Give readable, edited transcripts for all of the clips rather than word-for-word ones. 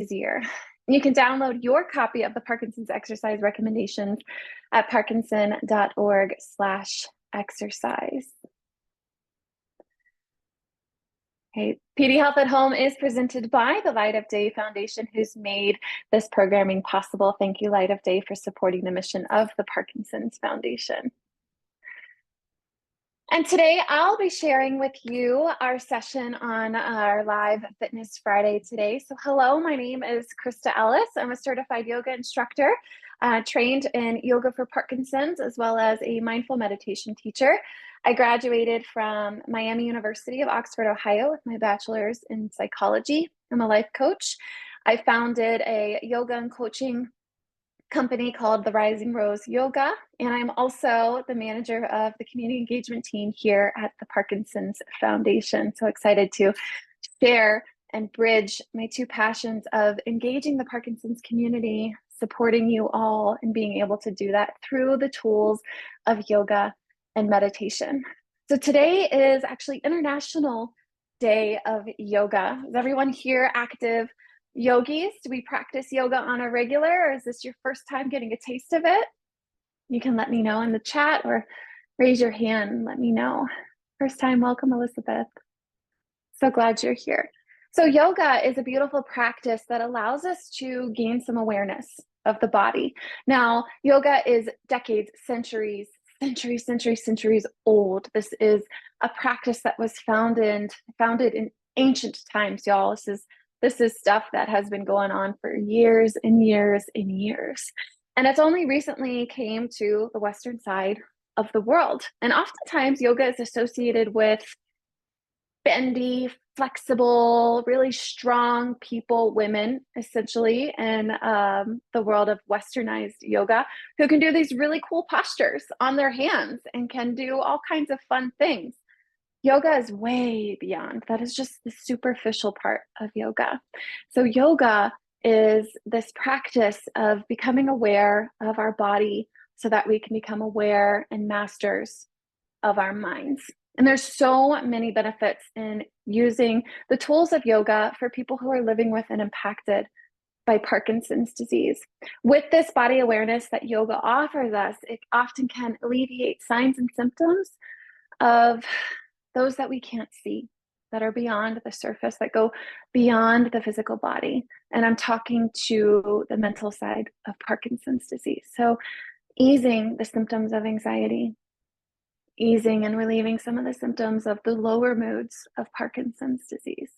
easier. You can download your copy of the Parkinson's exercise recommendations at parkinson.org/exercise. Okay. PD Health at Home is presented by the Light of Day Foundation, who's made this programming possible. Thank you, Light of Day, for supporting the mission of the Parkinson's Foundation. And today I'll be sharing with you our session on our live Fitness Friday today. So hello, my name is Krista Ellis. I'm a certified yoga instructor, trained in yoga for Parkinson's, as well as a mindful meditation teacher. I graduated from Miami University of Oxford, Ohio, with my bachelor's in psychology. I'm a life coach. I founded a yoga and coaching company called the Rising Rose Yoga, and I'm also the manager of the community engagement team here at the Parkinson's Foundation. So excited to share and bridge my two passions of engaging the Parkinson's community, supporting you all, and being able to do that through the tools of yoga and meditation. So today is actually International Day of Yoga. Is everyone here active yogis? Do we practice yoga on a regular, or is this your first time getting a taste of it? You can let me know in the chat or raise your hand and let me know. First time, welcome, Elizabeth. So glad you're here. So yoga is a beautiful practice that allows us to gain some awareness of the body. Now, yoga is decades, centuries old. This is a practice that was founded in ancient times, y'all. This is stuff that has been going on for years and years and years. And it's only recently came to the Western side of the world. And oftentimes yoga is associated with bendy, flexible, really strong people, women, essentially, in the world of Westernized yoga, who can do these really cool postures on their hands and can do all kinds of fun things. Yoga is way beyond. That is just the superficial part of yoga. So yoga is this practice of becoming aware of our body so that we can become aware and masters of our minds. And there's so many benefits in using the tools of yoga for people who are living with and impacted by Parkinson's disease. With this body awareness that yoga offers us, it often can alleviate signs and symptoms of those that we can't see, that are beyond the surface, that go beyond the physical body. And I'm talking to the mental side of Parkinson's disease. So easing the symptoms of anxiety, easing and relieving some of the symptoms of the lower moods of Parkinson's disease.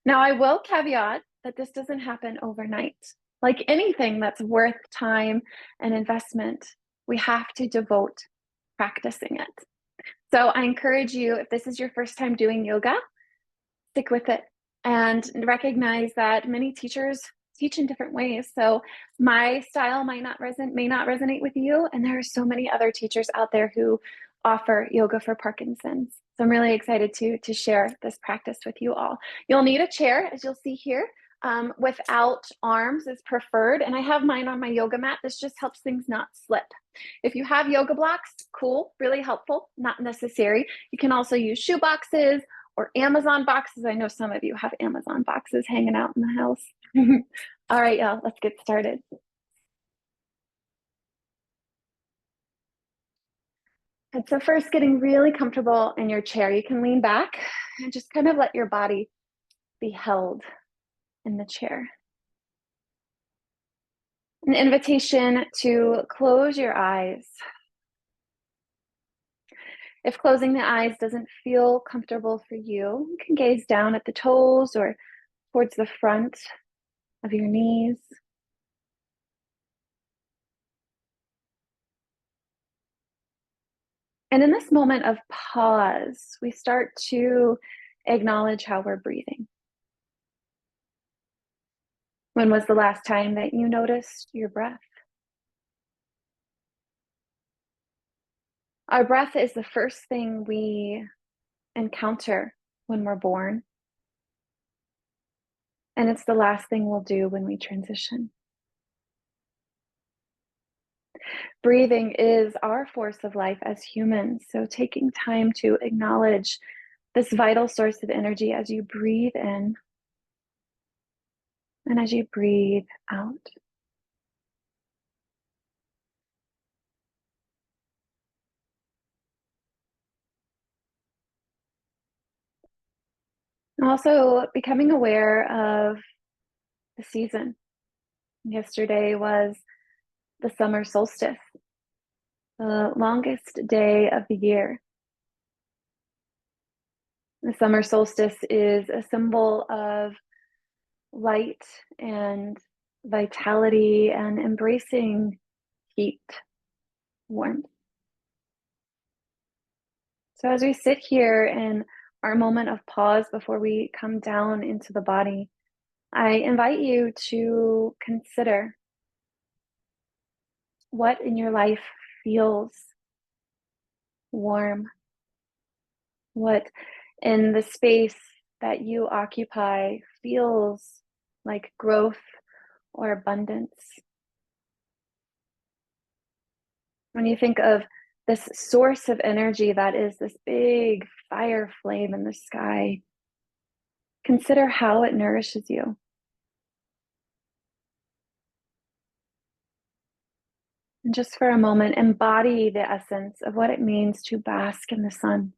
Now, I will caveat that this doesn't happen overnight. Like anything that's worth time and investment, we have to devote practicing it. So I encourage you, if this is your first time doing yoga, stick with it and recognize that many teachers teach in different ways. So my style may not resonate with you, and there are so many other teachers out there who offer yoga for Parkinson's. So I'm really excited to share this practice with you all. You'll need a chair, as you'll see here. Without arms is preferred, and I have mine on my yoga mat. This just helps things not slip. If you have yoga blocks, cool, really helpful, not necessary. You can also use shoe boxes or Amazon boxes. I know some of you have Amazon boxes hanging out in the house. All right, y'all, let's get started. And so first, getting really comfortable in your chair. You can lean back and just kind of let your body be held in the chair. An invitation to close your eyes. If closing the eyes doesn't feel comfortable for you, you can gaze down at the toes or towards the front of your knees. And in this moment of pause, we start to acknowledge how we're breathing. When was the last time that you noticed your breath? Our breath is the first thing we encounter when we're born. And it's the last thing we'll do when we transition. Breathing is our force of life as humans. So taking time to acknowledge this vital source of energy as you breathe in And as you breathe out, also becoming aware of the season. Yesterday was the summer solstice, the longest day of the year. The summer solstice is a symbol of light and vitality and embracing heat, warmth. So as we sit here in our moment of pause before we come down into the body, I invite you to consider what in your life feels warm, what in the space that you occupy feels like growth or abundance. When you think of this source of energy that is this big fire flame in the sky, consider how it nourishes you. And just for a moment, embody the essence of what it means to bask in the sun.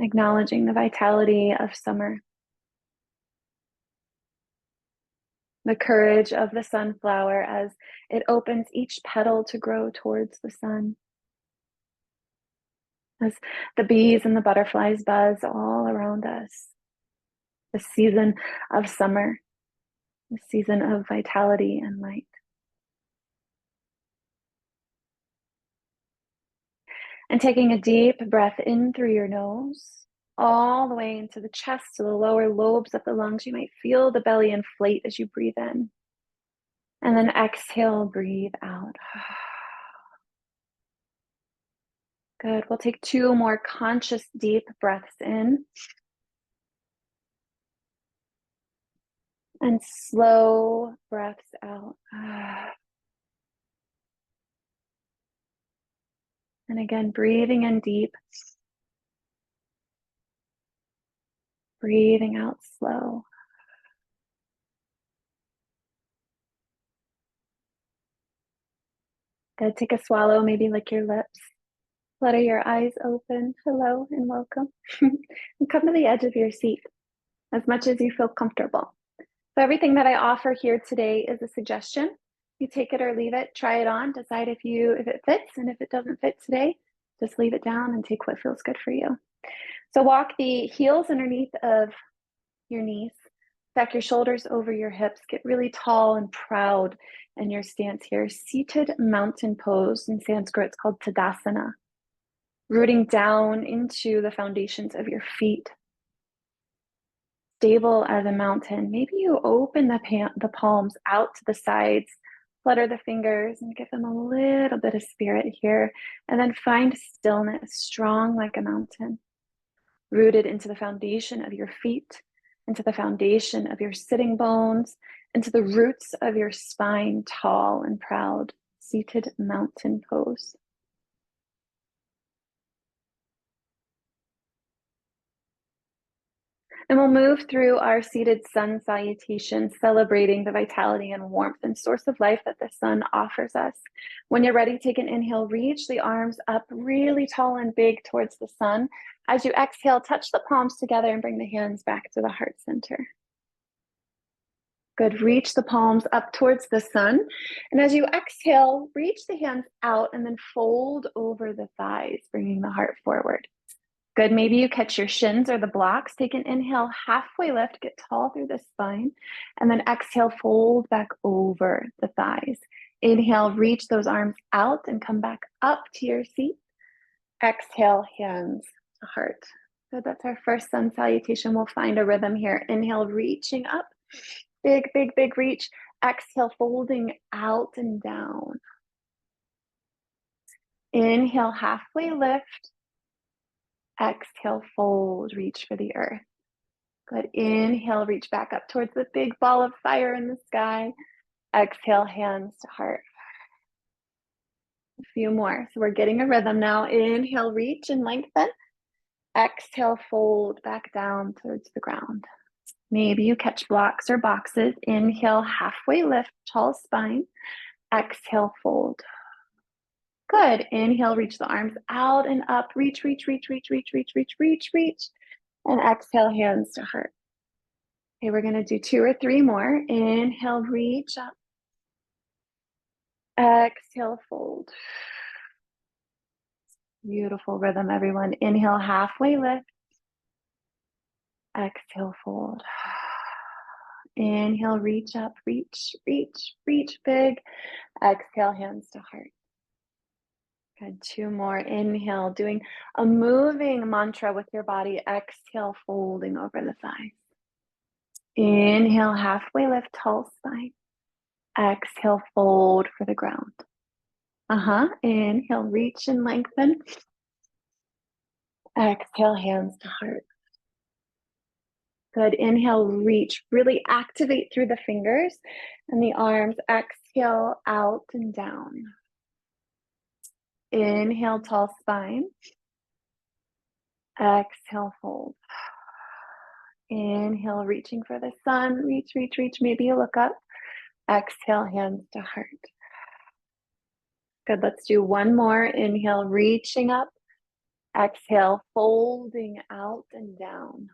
Acknowledging the vitality of summer, the courage of the sunflower as it opens each petal to grow towards the sun, as the bees and the butterflies buzz all around us. The season of summer, the season of vitality and light. And taking a deep breath in through your nose, all the way into the chest, to the lower lobes of the lungs. You might feel the belly inflate as you breathe in. And then exhale, breathe out. Good. We'll take 2 more conscious deep breaths in. And slow breaths out. And again, breathing in deep. Breathing out slow. Good. Take a swallow, maybe lick your lips. Flutter your eyes open. Hello and welcome. And come to the edge of your seat as much as you feel comfortable. So everything that I offer here today is a suggestion. You take it or leave it, try it on, decide if it fits, and if it doesn't fit today, just leave it down and take what feels good for you. So walk the heels underneath of your knees, stack your shoulders over your hips, get really tall and proud in your stance here. Seated mountain pose, in Sanskrit it's called Tadasana. Rooting down into the foundations of your feet. Stable as a mountain. Maybe you open the palms out to the sides, flutter the fingers and give them a little bit of spirit here. And then find stillness, strong like a mountain. Rooted into the foundation of your feet, into the foundation of your sitting bones, into the roots of your spine, tall and proud. Seated mountain pose. And we'll move through our seated sun salutation, celebrating the vitality and warmth and source of life that the sun offers us. When you're ready, take an inhale, reach the arms up really tall and big towards the sun. As you exhale, touch the palms together and bring the hands back to the heart center. Good. Reach the palms up towards the sun. And as you exhale, reach the hands out and then fold over the thighs, bringing the heart forward. Good. Maybe you catch your shins or the blocks. Take an inhale, halfway lift, get tall through the spine, and then exhale, fold back over the thighs. Inhale, reach those arms out and come back up to your seat. Exhale, hands to heart. Good. That's our first sun salutation. We'll find a rhythm here. Inhale, reaching up. Big, big, big reach. Exhale, folding out and down. Inhale, halfway lift. Exhale, fold, reach for the earth. Good. Inhale, reach back up towards the big ball of fire in the sky. Exhale, hands to heart. A few more. So we're getting a rhythm now. Inhale, reach and lengthen. Exhale, fold back down towards the ground. Maybe you catch blocks or boxes. Inhale, halfway lift, tall spine. Exhale, fold. Good. Inhale, reach the arms out and up. Reach, reach, reach, reach, reach, reach, reach, reach, reach. And exhale, hands to heart. Okay, we're going to do 2 or 3 more. Inhale, reach up. Exhale, fold. Beautiful rhythm, everyone. Inhale, halfway lift. Exhale, fold. Inhale, reach up, reach, reach, reach big. Exhale, hands to heart. Good. 2 more. Inhale, doing a moving mantra with your body. Exhale, folding over the thighs. Inhale, halfway lift, tall spine. Exhale, fold for the ground. Inhale, reach and lengthen. Exhale, hands to heart. Good. Inhale, reach. Really activate through the fingers and the arms. Exhale, out and down. Inhale, tall spine. Exhale, fold. Inhale, reaching for the sun. Reach, reach, reach. Maybe you look up. Exhale, hands to heart. Good. Let's do 1 more. Inhale, reaching up. Exhale, folding out and down.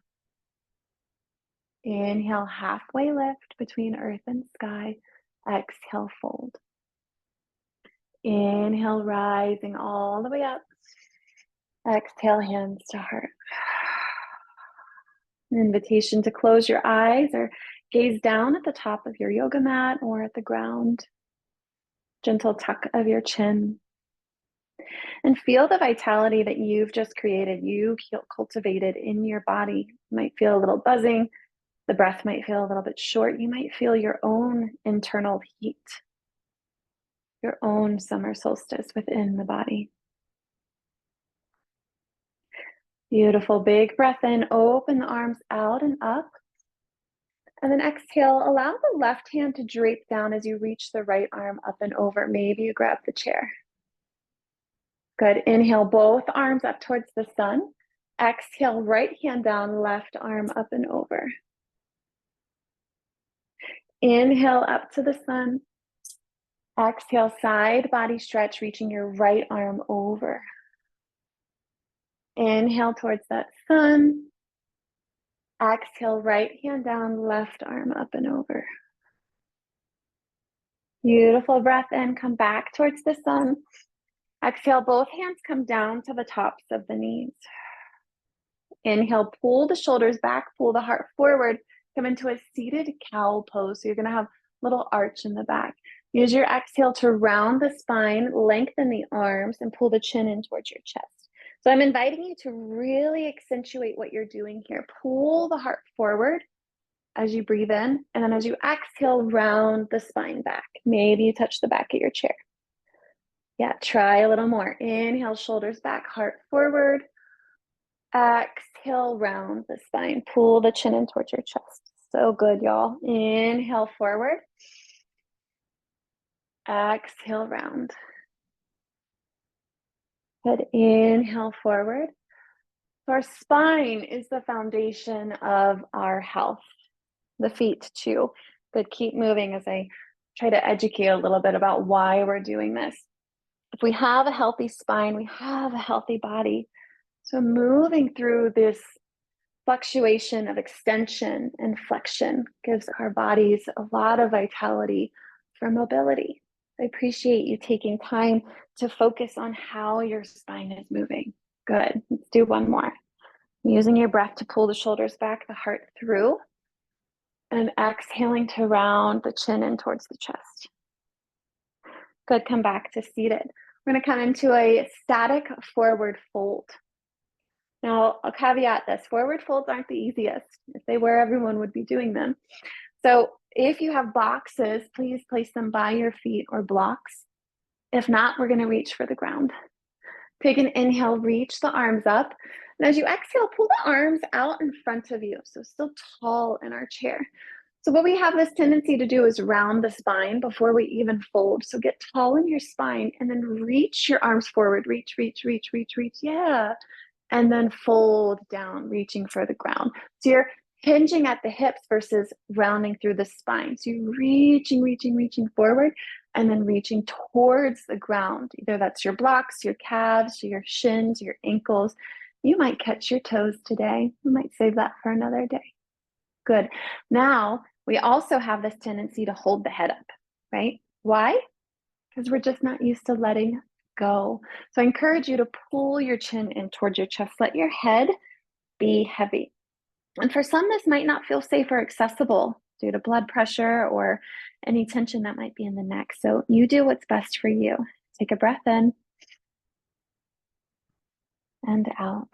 Inhale, halfway lift between earth and sky. Exhale, fold. Inhale, rising all the way up. Exhale, hands to heart. An invitation to close your eyes or gaze down at the top of your yoga mat or at the ground. Gentle tuck of your chin. And feel the vitality that you've just created, you cultivated in your body. You might feel a little buzzing. The breath might feel a little bit short. You might feel your own internal heat, your own summer solstice within the body. Beautiful. Big breath in. Open the arms out and up. And then exhale. Allow the left hand to drape down as you reach the right arm up and over. Maybe you grab the chair. Good. Inhale, both arms up towards the sun. Exhale, right hand down, left arm up and over. Inhale, up to the sun. Exhale, side body stretch, reaching your right arm over. Inhale towards that sun. Exhale, right hand down, left arm up and over. Beautiful breath in. Come back towards the sun. Exhale, both hands come down to the tops of the knees. Inhale, pull the shoulders back, pull the heart forward, come into a seated cow pose. So you're going to have a little arch in the back. Use your exhale to round the spine, lengthen the arms, and pull the chin in towards your chest. So I'm inviting you to really accentuate what you're doing here. Pull the heart forward as you breathe in, and then as you exhale, round the spine back. Maybe you touch the back of your chair. Yeah, try a little more. Inhale, shoulders back, heart forward. Exhale, round the spine. Pull the chin in towards your chest. So good, y'all. Inhale, forward. Exhale, round. Good. Inhale, forward. So our spine is the foundation of our health. The feet too. Good. Keep moving as I try to educate a little bit about why we're doing this. If we have a healthy spine, we have a healthy body. So moving through this fluctuation of extension and flexion gives our bodies a lot of vitality for mobility. I appreciate you taking time to focus on how your spine is moving. Good. Let's do 1 more. Using your breath to pull the shoulders back, the heart through, and exhaling to round the chin in towards the chest. Good. Come back to seated. We're going to come into a static forward fold. Now, I'll caveat this. Forward folds aren't the easiest. If they were, everyone would be doing them. So if you have boxes, please place them by your feet or blocks. If not, we're going to reach for the ground. Take an inhale, reach the arms up. And as you exhale, pull the arms out in front of you. So still tall in our chair. So what we have this tendency to do is round the spine before we even fold. So get tall in your spine and then reach your arms forward. Reach, reach, reach, reach, reach. Yeah. and then fold down, reaching for the ground. So you're hinging at the hips versus rounding through the spine. So you're reaching, reaching, reaching forward, and then reaching towards the ground. Either that's your blocks, your calves, your shins, your ankles. You might catch your toes today. You might save that for another day. Good. Now, we also have this tendency to hold the head up, right? Why? Because we're just not used to letting go. So I encourage you to pull your chin in towards your chest. Let your head be heavy. And for some, this might not feel safe or accessible due to blood pressure or any tension that might be in the neck. So you do what's best for you. Take a breath in and out.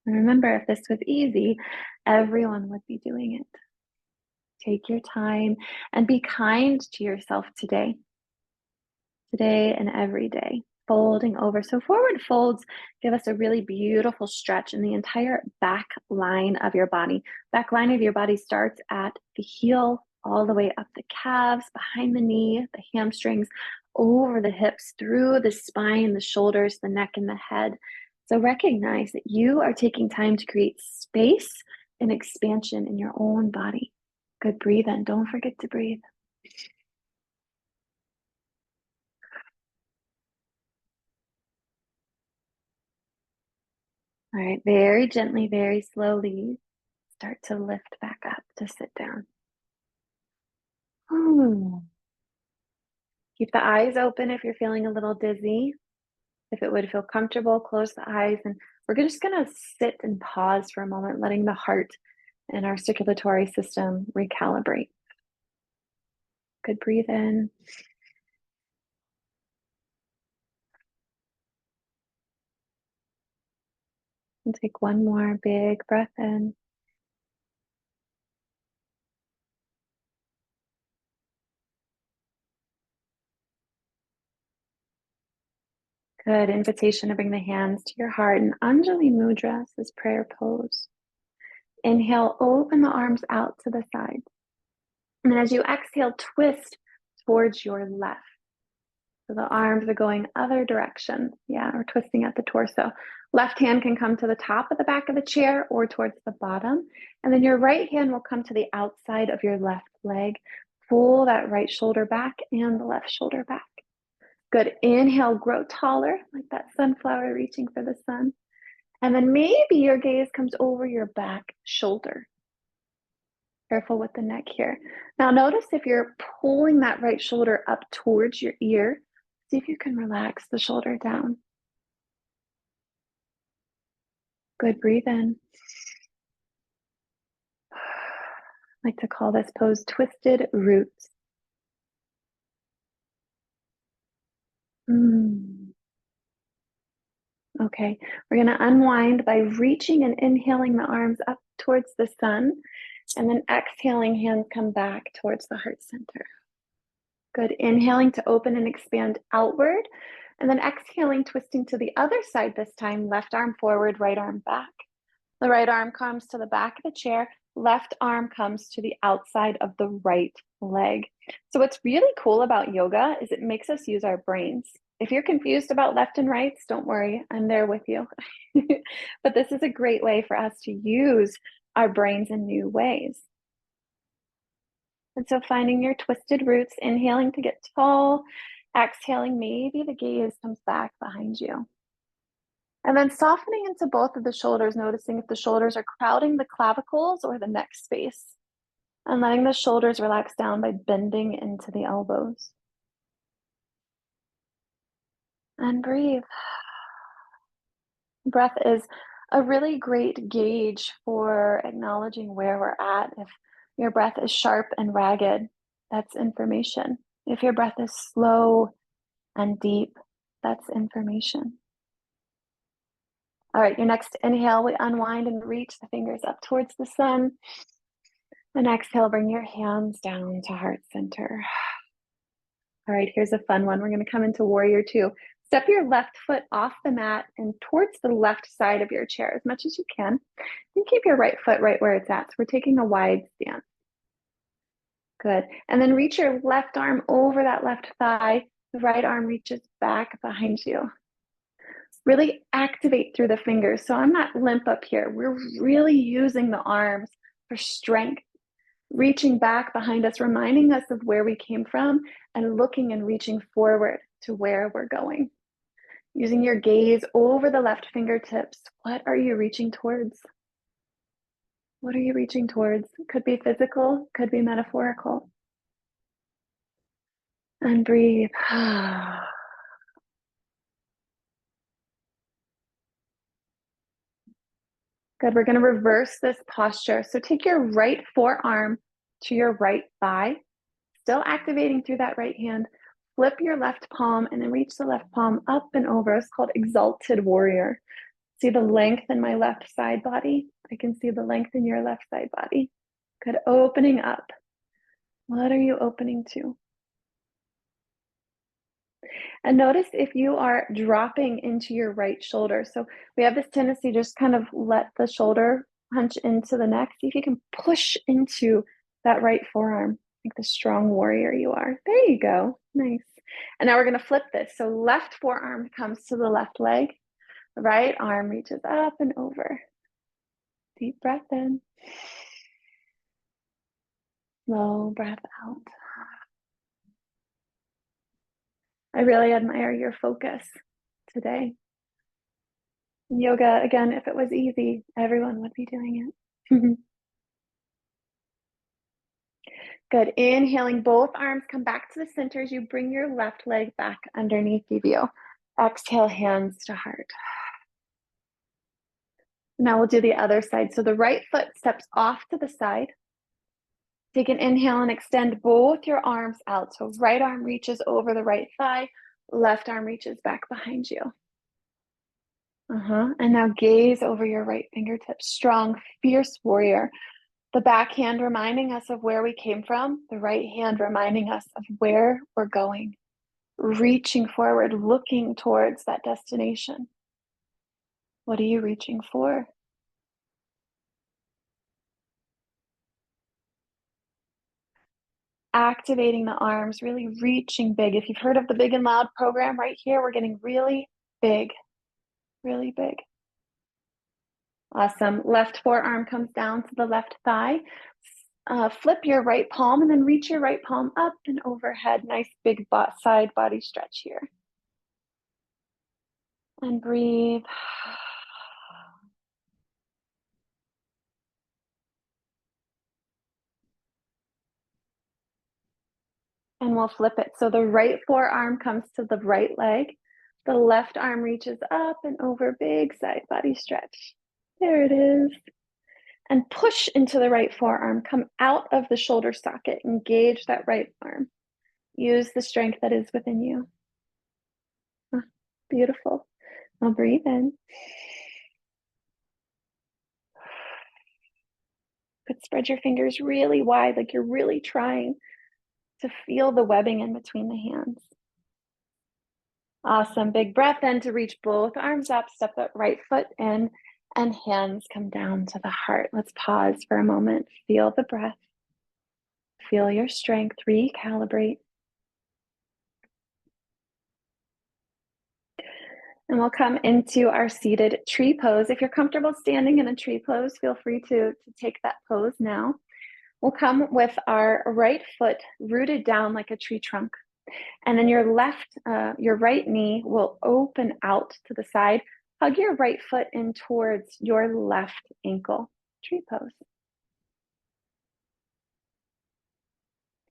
And remember, if this was easy, everyone would be doing it. Take your time and be kind to yourself today and every day. Folding over. So forward folds give us a really beautiful stretch in the entire back line of your body. Back line of your body starts at the heel, all the way up the calves, behind the knee, the hamstrings, over the hips, through the spine, the shoulders, the neck, and the head. So recognize that you are taking time to create space and expansion in your own body. Good, breathe in. Don't forget to breathe. All right, very gently, very slowly, start to lift back up to sit down. Keep the eyes open if you're feeling a little dizzy. If it would feel comfortable, close the eyes. And we're just going to sit and pause for a moment, letting the heart and our circulatory system recalibrate. Good, breathe in. And take one more big breath in. Good. Invitation to bring the hands to your heart. And Anjali Mudra, this prayer pose. Inhale, open the arms out to the side. And then as you exhale, twist towards your left. So the arms are going other direction. Yeah, or twisting at the torso. Left hand can come to the top of the back of the chair or towards the bottom. And then your right hand will come to the outside of your left leg. Pull that right shoulder back and the left shoulder back. Good. Inhale, grow taller, like that sunflower reaching for the sun. And then maybe your gaze comes over your back shoulder. Careful with the neck here. Now notice if you're pulling that right shoulder up towards your ear, see if you can relax the shoulder down. Good, breathe in. I like to call this pose twisted roots. Okay, we're gonna unwind by reaching and inhaling the arms up towards the sun, and then exhaling, hands come back towards the heart center. Good, inhaling to open and expand outward, and then exhaling, twisting to the other side this time, left arm forward, right arm back. The right arm comes to the back of the chair, left arm comes to the outside of the right leg. So what's really cool about yoga is it makes us use our brains. If you're confused about left and rights, don't worry, I'm there with you. But this is a great way for us to use our brains in new ways. And so finding your twisted roots, inhaling to get tall, exhaling, maybe the gaze comes back behind you. And then softening into both of the shoulders, noticing if the shoulders are crowding the clavicles or the neck space. And letting the shoulders relax down by bending into the elbows. And breathe. Breath is a really great gauge for acknowledging where we're at. If your breath is sharp and ragged, that's information. If your breath is slow and deep, that's information. All right, your next inhale, we unwind and reach the fingers up towards the sun. And exhale, bring your hands down to heart center. All right, here's a fun one. We're going to come into warrior two. Step your left foot off the mat and towards the left side of your chair as much as you can. And keep your right foot right where it's at. So we're taking a wide stance. Good. And then reach your left arm over that left thigh. The right arm reaches back behind you. Really activate through the fingers. So I'm not limp up here. We're really using the arms for strength, reaching back behind us, reminding us of where we came from, and looking and reaching forward to where we're going. Using your gaze over the left fingertips. What are you reaching towards? What are you reaching towards? Could be physical, could be metaphorical. And breathe. Good. We're going to reverse this posture. So take your right forearm to your right thigh, still activating through that right hand. Flip your left palm and then reach the left palm up and over. It's called exalted warrior. See the length in my left side body? I can see the length in your left side body. Good. Opening up. What are you opening to? And notice if you are dropping into your right shoulder. So we have this tendency to just kind of let the shoulder hunch into the neck. See if you can push into that right forearm, like the strong warrior you are. There you go. Nice. And now we're going to flip this. So left forearm comes to the left leg. Right arm reaches up and over. Deep breath in. Slow breath out. I really admire your focus today. Yoga, again, if it was easy, everyone would be doing it. Good. Inhaling, both arms come back to the center as you bring your left leg back underneath you. Exhale, hands to heart. Now we'll do the other side. So the right foot steps off to the side. Take an inhale and extend both your arms out. So right arm reaches over the right thigh, left arm reaches back behind you. And now gaze over your right fingertips. Strong, fierce warrior. The back hand reminding us of where we came from. The right hand reminding us of where we're going. Reaching forward, looking towards that destination. What are you reaching for? Activating the arms, really reaching big. If you've heard of the Big and Loud program right here, we're getting really big, really big. Awesome. Left forearm comes down to the left thigh. Flip your right palm and then reach your right palm up and overhead. Nice big side body stretch here. And breathe. And we'll flip it. So the right forearm comes to the right leg. The left arm reaches up and over, big side body stretch. There it is. And push into the right forearm. Come out of the shoulder socket. Engage that right arm. Use the strength that is within you. Beautiful. I'll breathe in. Good. Spread your fingers really wide, like you're really trying to feel the webbing in between the hands. Awesome. Big breath in to reach both arms up, step that right foot in, and hands come down to the heart. Let's pause for a moment. Feel the breath. Feel your strength. Recalibrate. And we'll come into our seated tree pose. If you're comfortable standing in a tree pose, feel free to take that pose now. We'll come with our right foot rooted down like a tree trunk. And then your right knee will open out to the side. Hug your right foot in towards your left ankle. Tree pose.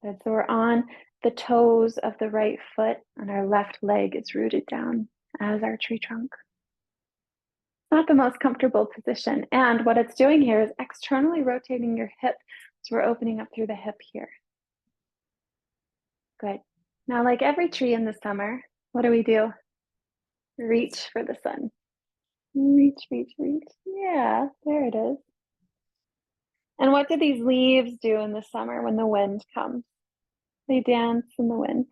Good. So we're on the toes of the right foot and our left leg is rooted down as our tree trunk. Not the most comfortable position. And what it's doing here is externally rotating your hip. So we're opening up through the hip here. Good. Now, like every tree in the summer, what do? Reach for the sun. Reach, reach, reach. Yeah, there it is. And what do these leaves do in the summer when the wind comes? They dance in the wind.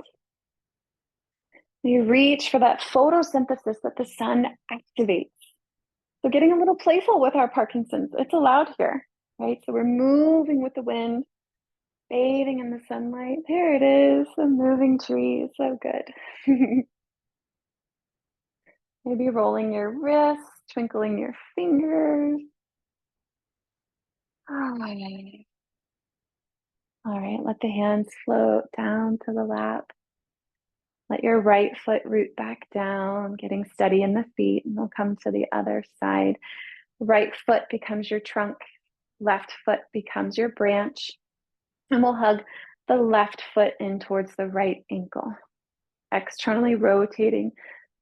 They reach for that photosynthesis that the sun activates. So getting a little playful with our Parkinson's, it's allowed here, right? So we're moving with the wind, bathing in the sunlight. There it is, the moving tree. So good. Maybe rolling your wrists, twinkling your fingers. All right, let the hands float down to the lap. Let your right foot root back down, getting steady in the feet, and we'll come to the other side. Right foot becomes your trunk, left foot becomes your branch, and we'll hug the left foot in towards the right ankle, externally rotating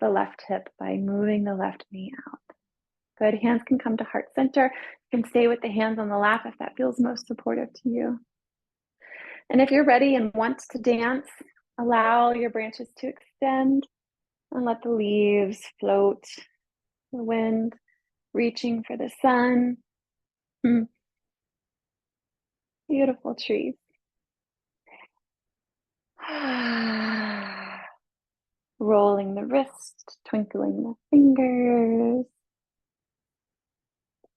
the left hip by moving the left knee out. Good. Hands can come to heart center. You can stay with the hands on the lap if that feels most supportive to you. And if you're ready and want to dance, allow your branches to extend and let the leaves float, the wind reaching for the sun. Beautiful trees. Rolling the wrist, twinkling the fingers.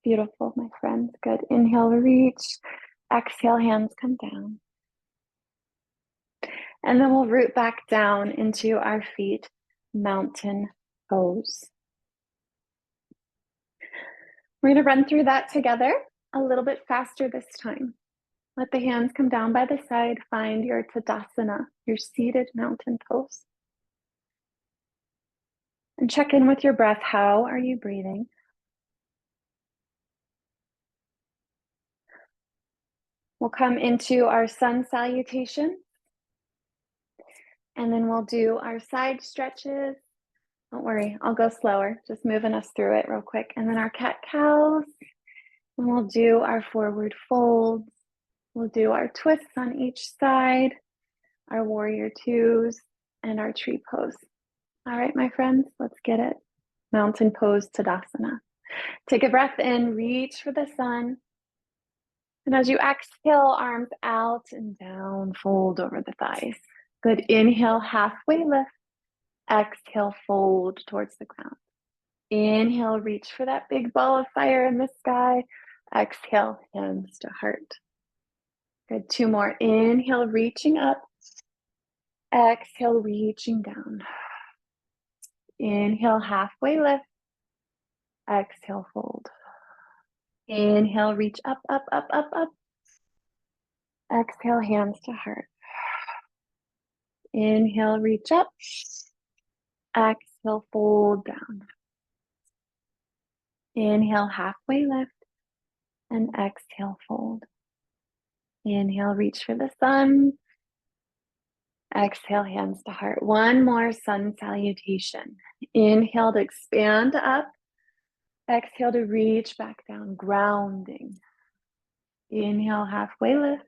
Beautiful, my friends. Good. Inhale, reach. Exhale, hands come down. And then we'll root back down into our feet, mountain pose. We're going to run through that together a little bit faster this time. Let the hands come down by the side. Find your Tadasana, your seated mountain pose. And check in with your breath. How are you breathing? We'll come into our sun salutation. And then we'll do our side stretches. Don't worry, I'll go slower, just moving us through it real quick. And then our cat-cows. And we'll do our forward folds. We'll do our twists on each side, our warrior twos, and our tree pose. All right, my friends, let's get it. Mountain pose Tadasana. Take a breath in, reach for the sun. And as you exhale, arms out and down, fold over the thighs. Good. Inhale, halfway lift. Exhale, fold towards the ground. Inhale, reach for that big ball of fire in the sky. Exhale, hands to heart. Good. Two more. Inhale, reaching up. Exhale, reaching down. Inhale, halfway lift. Exhale, fold. Inhale, reach up, up, up, up, up. Exhale, hands to heart. Inhale, reach up. Exhale, fold down. Inhale, halfway lift. And exhale, fold. Inhale, reach for the sun. Exhale, hands to heart. One more sun salutation. Inhale to expand up. Exhale to reach back down, grounding. Inhale, halfway lift.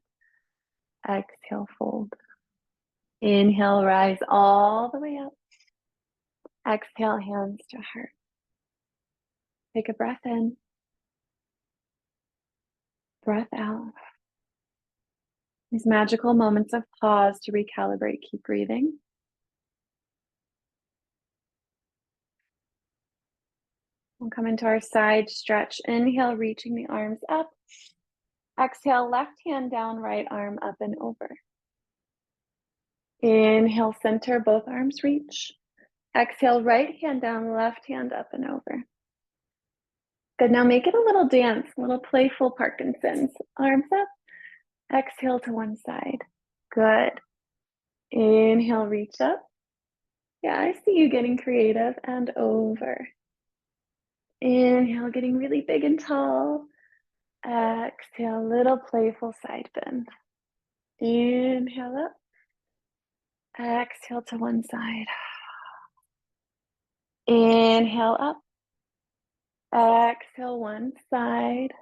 Exhale, fold. Inhale, rise all the way up. Exhale, hands to heart. Take a breath in. Breath out. These magical moments of pause to recalibrate. Keep breathing. We'll come into our side stretch. Inhale, reaching the arms up. Exhale, left hand down, right arm up and over. Inhale, center, both arms reach. Exhale, right hand down, left hand up and over. Good, now make it a little dance, a little playful Parkinson's. Arms up, exhale to one side. Good. Inhale, reach up. Yeah, I see you getting creative and over. Inhale, getting really big and tall. Exhale, little playful side bend. Inhale up. Exhale to one side. Inhale up. Exhale one side.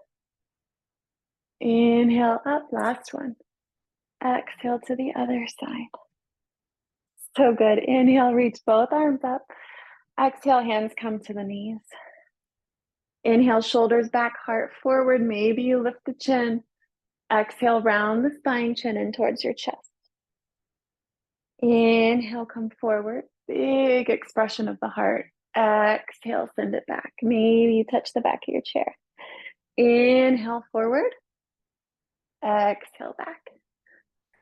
Inhale up, last one. Exhale to the other side. So good. Inhale, reach both arms up. Exhale, hands come to the knees. Inhale, shoulders back, heart forward. Maybe you lift the chin. Exhale, round the spine, chin in towards your chest. Inhale, come forward. Big expression of the heart. Exhale, send it back. Maybe you touch the back of your chair. Inhale, forward. Exhale, back.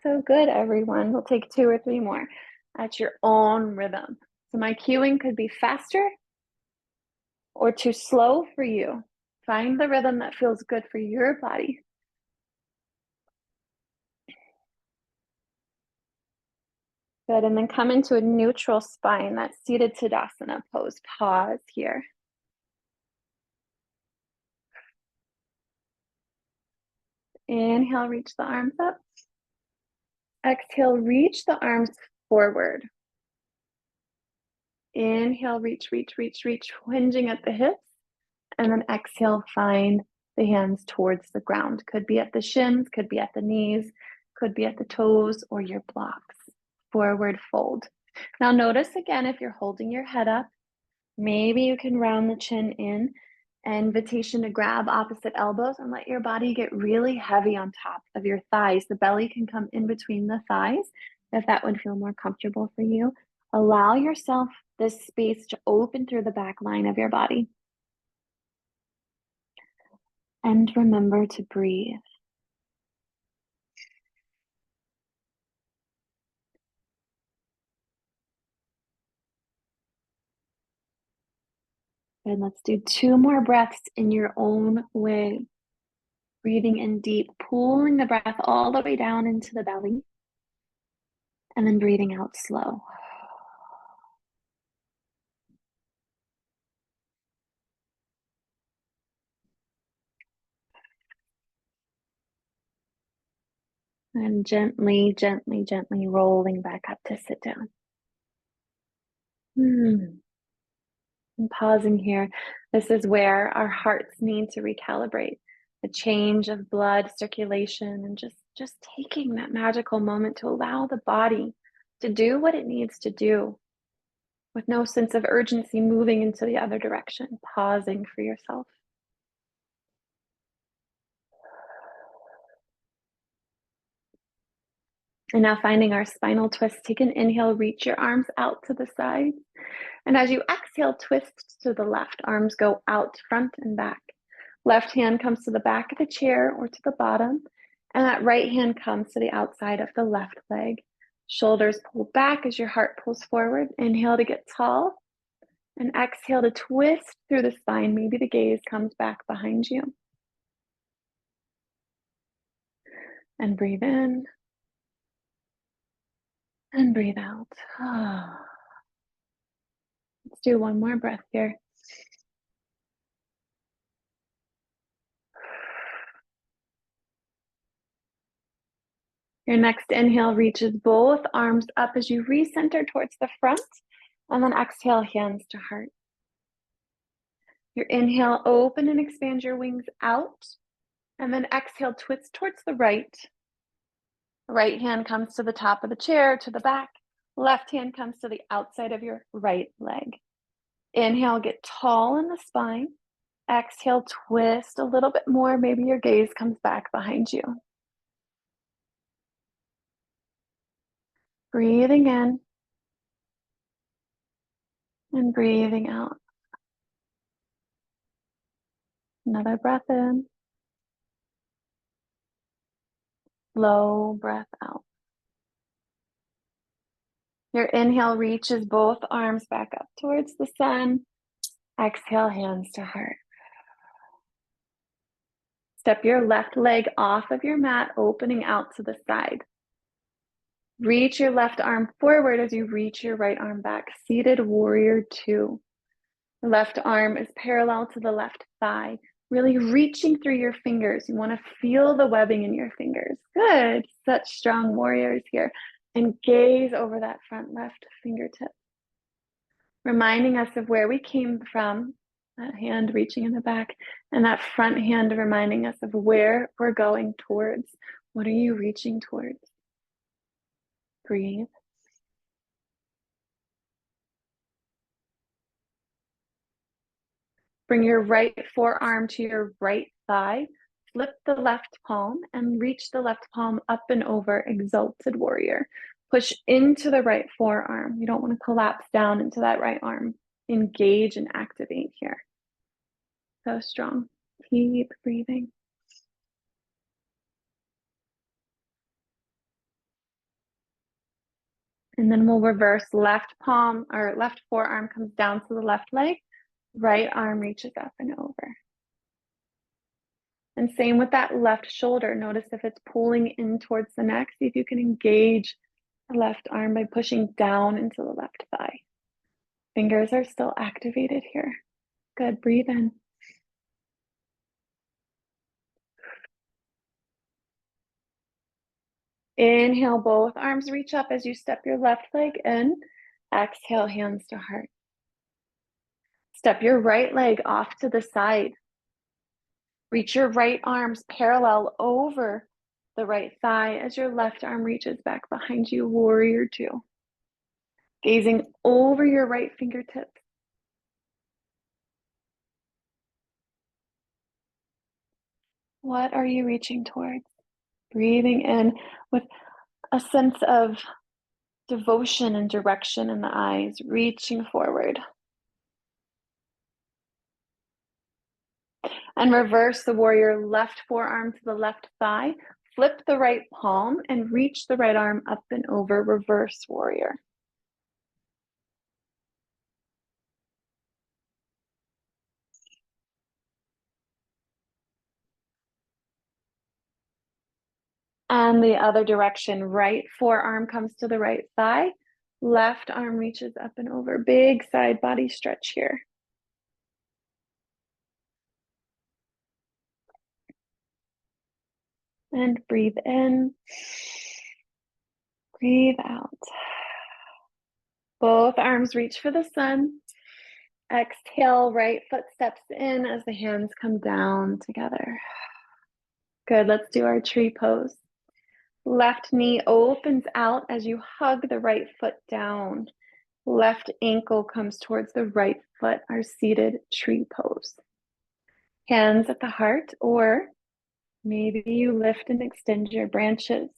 So good, everyone. We'll take 2 or 3 more at your own rhythm. So my cueing could be faster or too slow for you. Find the rhythm that feels good for your body. Good, and then come into a neutral spine, that seated Tadasana pose. Pause here. Inhale, reach the arms up. Exhale, reach the arms forward. Inhale, reach, hinging at the hips. And then exhale, find the hands towards the ground. Could be at the shins, could be at the knees, could be at the toes or your blocks. Forward fold. Now notice again, if you're holding your head up, maybe you can round the chin in. Invitation to grab opposite elbows and let your body get really heavy on top of your thighs. The belly can come in between the thighs if that would feel more comfortable for you. Allow yourself this space to open through the back line of your body. And remember to breathe. And let's do 2 more breaths in your own way. Breathing in deep, pulling the breath all the way down into the belly. And then breathing out slow. And gently, gently, gently rolling back up to sit down. And pausing here. This is where our hearts need to recalibrate. The change of blood circulation and just taking that magical moment to allow the body to do what it needs to do with no sense of urgency moving into the other direction, pausing for yourself. And now finding our spinal twist, take an inhale, reach your arms out to the side. And as you exhale, twist to the left. Arms go out, front and back. Left hand comes to the back of the chair or to the bottom. And that right hand comes to the outside of the left leg. Shoulders pull back as your heart pulls forward. Inhale to get tall. And exhale to twist through the spine. Maybe the gaze comes back behind you. And breathe in. And breathe out. Let's do 1 more breath here. Your next inhale reaches both arms up as you recenter towards the front, and then exhale, hands to heart. Your inhale, open and expand your wings out, and then exhale, twist towards the right. Right hand comes to the top of the chair, to the back. Left hand comes to the outside of your right leg. Inhale, get tall in the spine. Exhale, twist a little bit more. Maybe your gaze comes back behind you. Breathing in and breathing out. Another breath in. Slow breath out. Your inhale reaches both arms back up towards the sun. Exhale, hands to heart. Step your left leg off of your mat, opening out to the side. Reach your left arm forward as you reach your right arm back. Seated warrior 2. The left arm is parallel to the left thigh. Really reaching through your fingers. You want to feel the webbing in your fingers. Good. Such strong warriors here. And gaze over that front left fingertip. Reminding us of where we came from, that hand reaching in the back, and that front hand reminding us of where we're going towards. What are you reaching towards? Breathe. Bring your right forearm to your right thigh. Flip the left palm and reach the left palm up and over, exalted warrior. Push into the right forearm. You don't want to collapse down into that right arm. Engage and activate here. So strong. Keep breathing. And then we'll reverse. Left palm or left forearm comes down to the left leg. Right arm reaches up and over. And same with that left shoulder. Notice if it's pulling in towards the neck. See if you can engage the left arm by pushing down into the left thigh. Fingers are still activated here. Good, breathe in. Inhale, both arms reach up as you step your left leg in. Exhale, hands to heart. Step your right leg off to the side. Reach your right arms parallel over the right thigh as your left arm reaches back behind you, warrior two. Gazing over your right fingertips. What are you reaching towards? Breathing in with a sense of devotion and direction in the eyes, reaching forward. And reverse the warrior left forearm to the left thigh. Flip the right palm and reach the right arm up and over, reverse warrior. And the other direction, right forearm comes to the right thigh. Left arm reaches up and over. Big side body stretch here. And breathe in. Breathe out. Both arms reach for the sun. Exhale, right foot steps in as the hands come down together. Good, let's do our tree pose. Left knee opens out as you hug the right foot down. Left ankle comes towards the right foot, our seated tree pose. Hands at the heart, or maybe you lift and extend your branches.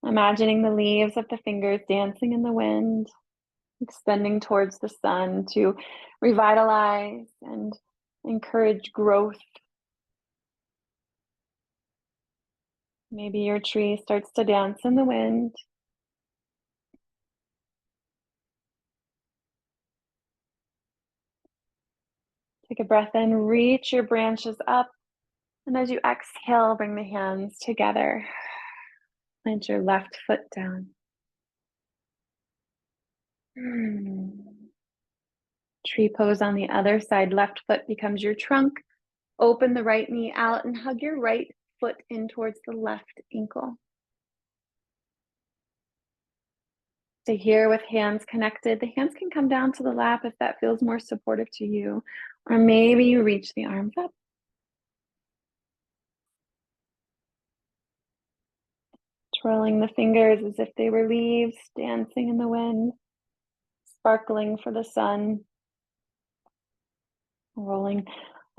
Imagining the leaves of the fingers dancing in the wind, extending towards the sun to revitalize and encourage growth. Maybe your tree starts to dance in the wind. Take a breath in, reach your branches up. And as you exhale, bring the hands together. Plant your left foot down. Tree pose on the other side. Left foot becomes your trunk. Open the right knee out and hug your right foot in towards the left ankle. Stay here with hands connected. The hands can come down to the lap if that feels more supportive to you. Or maybe you reach the arms up. Twirling the fingers as if they were leaves dancing in the wind, sparkling for the sun. Rolling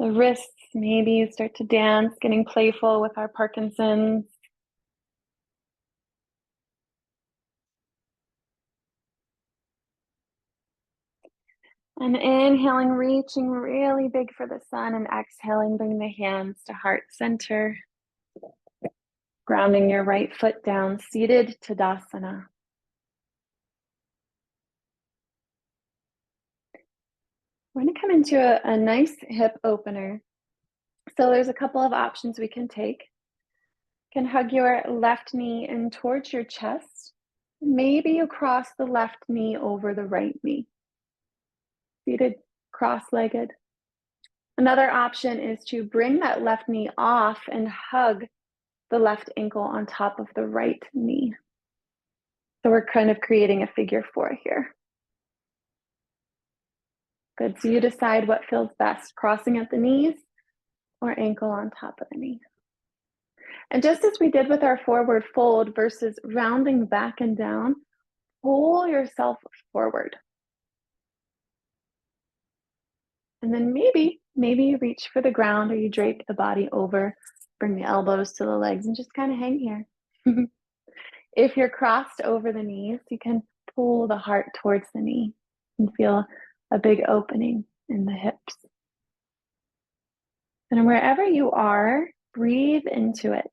the wrists, maybe you start to dance, getting playful with our Parkinson's. And inhaling, reaching really big for the sun, and exhaling, bring the hands to heart center. Grounding your right foot down, seated Tadasana. We're going to come into a nice hip opener. So there's a couple of options we can take. You can hug your left knee in towards your chest. Maybe you cross the left knee over the right knee. Seated cross-legged. Another option is to bring that left knee off and hug the left ankle on top of the right knee. So we're kind of creating a figure four here. Good, so you decide what feels best, crossing at the knees or ankle on top of the knee. And just as we did with our forward fold versus rounding back and down, pull yourself forward. And then maybe you reach for the ground or you drape the body over, bring the elbows to the legs and just kind of hang here. If you're crossed over the knees, you can pull the heart towards the knee and feel a big opening in the hips. And wherever you are, breathe into it.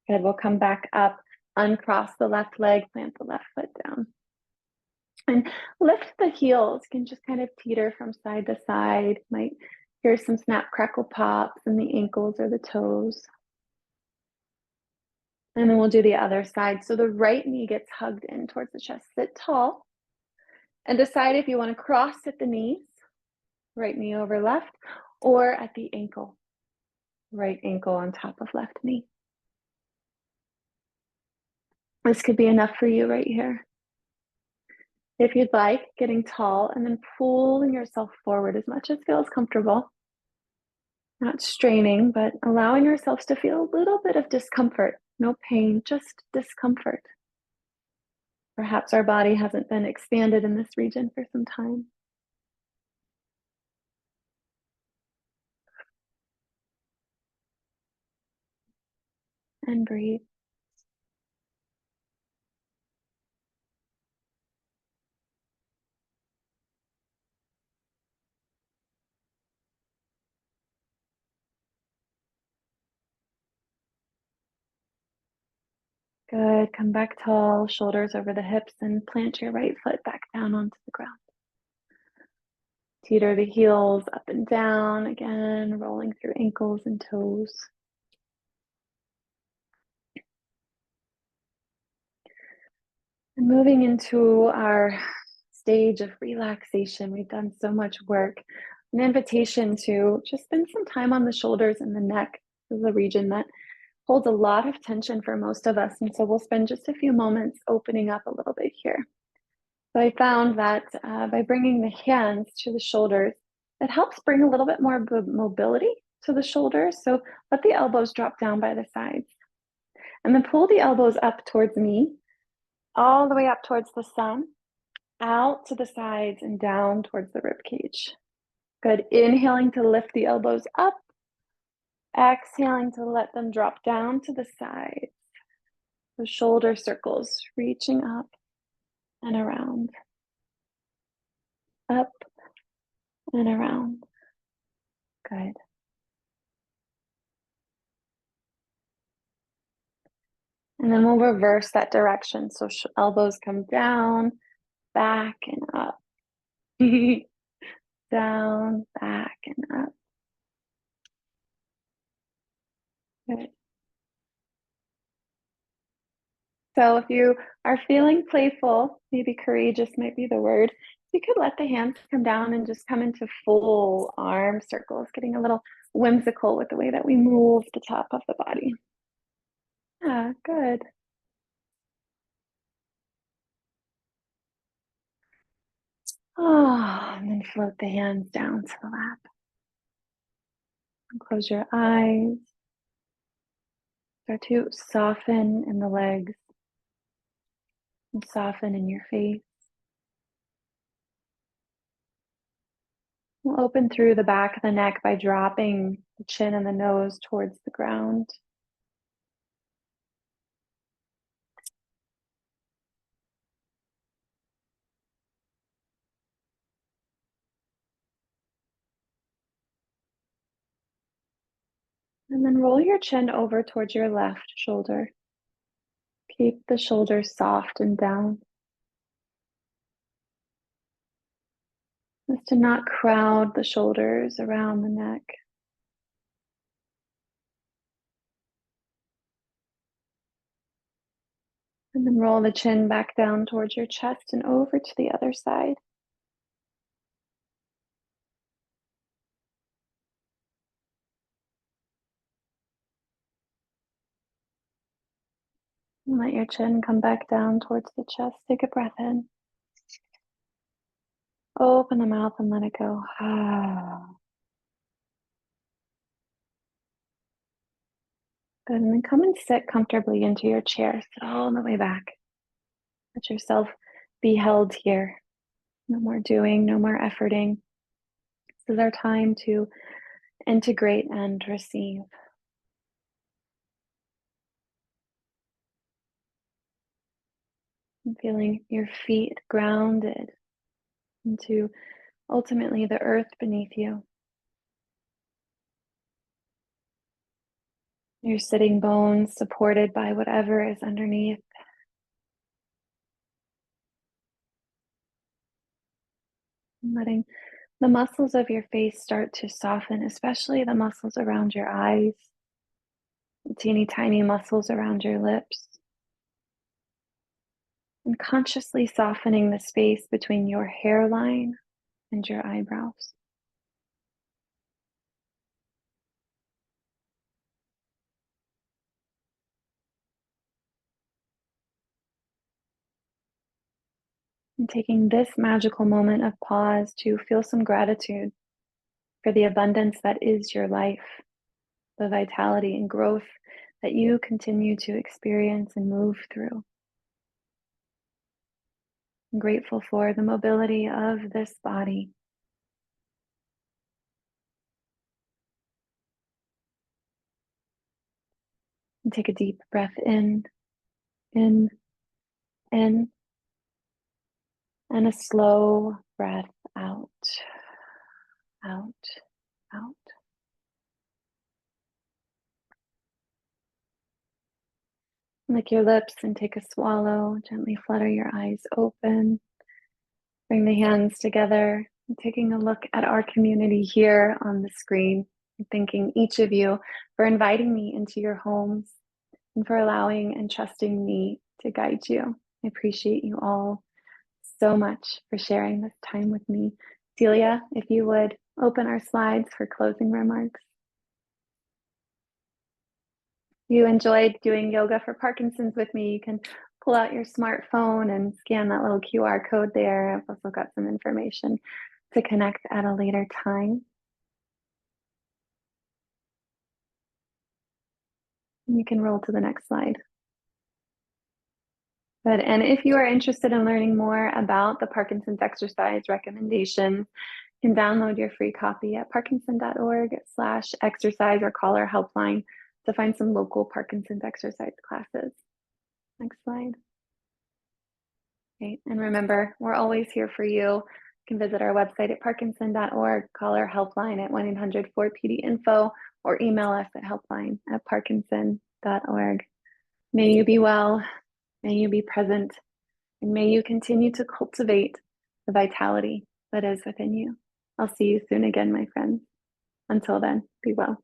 Good, we'll come back up. Uncross the left leg, plant the left foot down. And lift the heels. You can just kind of teeter from side to side. Might hear some snap, crackle, pops in the ankles or the toes. And then we'll do the other side. So the right knee gets hugged in towards the chest. Sit tall and decide if you want to cross at the knees, right knee over left, or at the ankle, right ankle on top of left knee. This could be enough for you right here. If you'd like, getting tall and then pulling yourself forward as much as feels comfortable. Not straining, but allowing ourselves to feel a little bit of discomfort. No pain, just discomfort. Perhaps our body hasn't been expanded in this region for some time. And breathe. Good. Come back tall, shoulders over the hips, and plant your right foot back down onto the ground. Teeter the heels up and down, again, rolling through ankles and toes. And moving into our stage of relaxation, we've done so much work. An invitation to just spend some time on the shoulders and the neck. This is a region that holds a lot of tension for most of us. And so we'll spend just a few moments opening up a little bit here. So I found that by bringing the hands to the shoulders, it helps bring a little bit more mobility to the shoulders. So let the elbows drop down by the sides. And then pull the elbows up towards me, all the way up towards the sun, out to the sides and down towards the rib cage. Good. Inhaling to lift the elbows up. Exhaling to let them drop down to the sides. The shoulder circles reaching up and around. Up and around. Good. And then we'll reverse that direction. So elbows come down, back and up. Down, back and up. Good. So if you are feeling playful, maybe courageous might be the word, you could let the hands come down and just come into full arm circles, getting a little whimsical with the way that we move the top of the body. Yeah, good. Oh, and then float the hands down to the lap. And close your eyes. Start to soften in the legs and soften in your face. We'll open through the back of the neck by dropping the chin and the nose towards the ground. And then roll your chin over towards your left shoulder. Keep the shoulders soft and down. Just to not crowd the shoulders around the neck. And then roll the chin back down towards your chest and over to the other side. And let your chin come back down towards the chest. Take a breath in. Open the mouth and let it go. Good. And then come and sit comfortably into your chair. Sit all the way back. Let yourself be held here. No more doing, no more efforting. This is our time to integrate and receive. And feeling your feet grounded into ultimately the earth beneath you. Your sitting bones supported by whatever is underneath. And letting the muscles of your face start to soften, especially the muscles around your eyes, the teeny tiny muscles around your lips. And consciously softening the space between your hairline and your eyebrows. And taking this magical moment of pause to feel some gratitude for the abundance that is your life, the vitality and growth that you continue to experience and move through. I'm grateful for the mobility of this body. And take a deep breath in, in, and a slow breath out, out, out. Lick your lips and take a swallow. Gently flutter your eyes open. Bring the hands together. And taking a look at our community here on the screen. And thanking each of you for inviting me into your homes and for allowing and trusting me to guide you. I appreciate you all so much for sharing this time with me. Celia, if you would open our slides for closing remarks. You enjoyed doing yoga for Parkinson's with me, you can pull out your smartphone and scan that little QR code there. I've also got some information to connect at a later time. You can roll to the next slide. Good. And if you are interested in learning more about the Parkinson's exercise recommendations, you can download your free copy at parkinson.org/exercise or call our helpline to find some local Parkinson's exercise classes. Next slide. Okay. And remember, we're always here for you. You can visit our website at parkinson.org, call our helpline at 1-800-4PD-INFO, or email us at helpline@parkinson.org. May you be well, may you be present, and may you continue to cultivate the vitality that is within you. I'll see you soon again, my friends. Until then, be well.